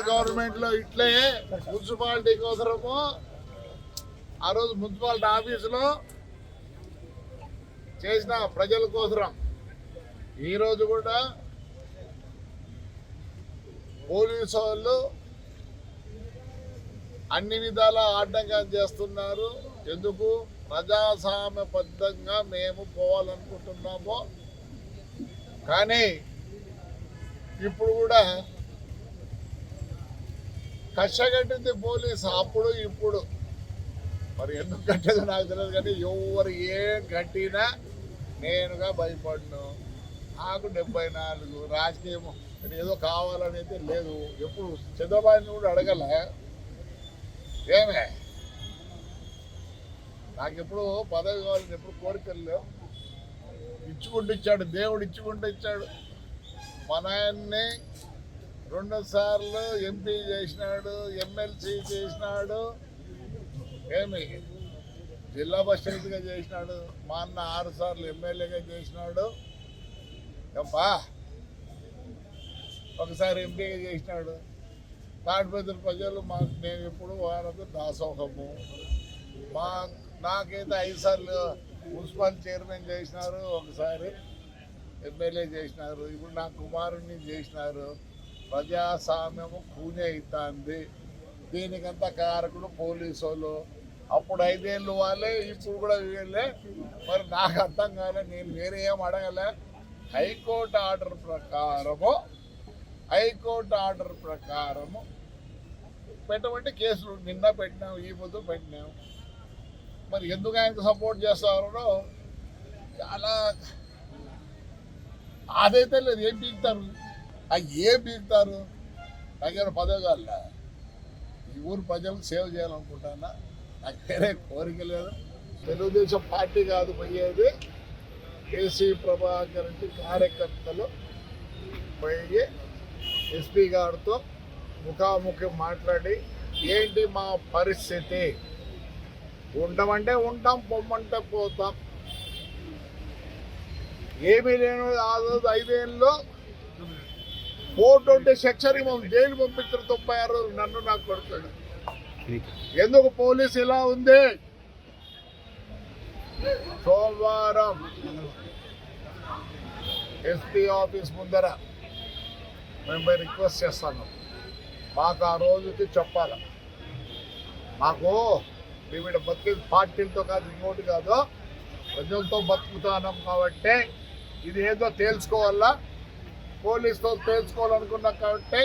Government లో ఇట్లే municipality కోసము ఆ రోజు మున్సిపాలిటీ ఆఫీసులో చేసిన ప్రజల కోసరం ఈరోజు కూడా పోలీసు వాళ్ళు అన్ని విధాల ఆటంకం చేస్తున్నారు. ఎందుకు? ప్రజాస్వామ్యబద్ధంగా మేము పోవాలనుకుంటున్నాము. కానీ ఇప్పుడు కూడా కష్టగట్టింది పోలీసు అప్పుడు ఇప్పుడు. మరి ఎందుకు కట్టేదో నాకు తెలియదు, కానీ ఎవరు ఏం కట్టినా నేనుగా భయపడను. నాకు 74 రాజకీయం ఏదో కావాలని అయితే లేదు. ఎప్పుడు చంద్రబాబుని కూడా అడగల ఏమే, నాకు ఎప్పుడు పదవి కావాలని ఎప్పుడు కోరికలు లేవు. ఇచ్చుకుంటూ ఇచ్చాడు దేవుడు, ఇచ్చుకుంటూ ఇచ్చాడు. మా నాయన్ని 2 సార్లు ఎంపీ చేసినాడు, ఎమ్మెల్సీ చేసినాడు, ఏమి జిల్లా పరిషత్గా చేసినాడు. మా అన్న 6 సార్లు ఎమ్మెల్యేగా చేసినాడు. అబ్బా ఒకసారి ఎంపీగా చేసినాడు. తాడిపత్రి ప్రజలు మాకు నేను ఎప్పుడు వారికి దాసోహము. నాకైతే 5 సార్లు మున్సిపల్ చైర్మన్ చేసినారు, ఒకసారి ఎమ్మెల్యే చేసినారు, ఇప్పుడు నా కుమారుడిని చేసినారు. ప్రజాస్వామ్యము కూనే అవుతుంది. దీనికంతా కారకుడు పోలీసు వాళ్ళు. అప్పుడు 5 ఏళ్ళు వాళ్ళే, ఇప్పుడు కూడా వీళ్ళే. మరి నాకు అర్థం కాలే, నేను వేరే ఏం అడగలే. హైకోర్టు ఆర్డర్ ప్రకారము పెట్టమంటే కేసులు నిన్న పెట్టినాం, ఈ పొద్దు పెట్టినాం. మరి ఎందుకు ఆయనకు సపోర్ట్ చేస్తారో చాలా అదైతే లేదు. ఏం పీకుతారు? ఏం పీకుతారు? దగ్గర పదవిగాల ఈ ఊరు ప్రజలకు సేవ చేయాలనుకుంటానా. నాకు వేరే కోరిక లేదు. తెలుగుదేశం పార్టీ కాదు పోయేది, కేసీ ప్రభాకర్ రెడ్డి కార్యకర్తలు పోయి ఎస్పీ గారితో ముఖాముఖి మాట్లాడి ఏంటి మా పరిస్థితి, ఉండమంటే ఉంటాం, పొమ్మంటే పోతాం. ఏమీ లేను. ఆ రోజు 5 ఏళ్ళలో 420 సెక్షన్ మమ్మల్ని జైలు పంపించారు. 96 రోజులు నన్ను నాకు కొడుతాడు. ఎందుకు పోలీసు ఇలా ఉంది? సోమవారం ఎస్పీ ఆఫీస్ ముందర మేము రిక్వెస్ట్ చేస్తాను, మాకు ఆ రోజుకి చెప్పాలి. మాకు మేము బతికేది పార్టీలతో కాదు, ఇంకోటి కాదు, ప్రజలతో బతుకుతున్నాం. కాబట్టి ఇది ఏదో తేల్చుకోవాలా, పోలీసుతో తేల్చుకోవాలనుకున్నాం. కాబట్టి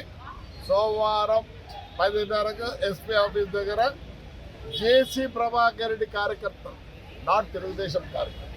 సోమవారం 10:30కు ఎస్పీ ఆఫీస్ దగ్గర జేసీ ప్రభాకర్ రెడ్డి కార్యకర్త, నాట్ తెలుగుదేశం కార్యకర్త.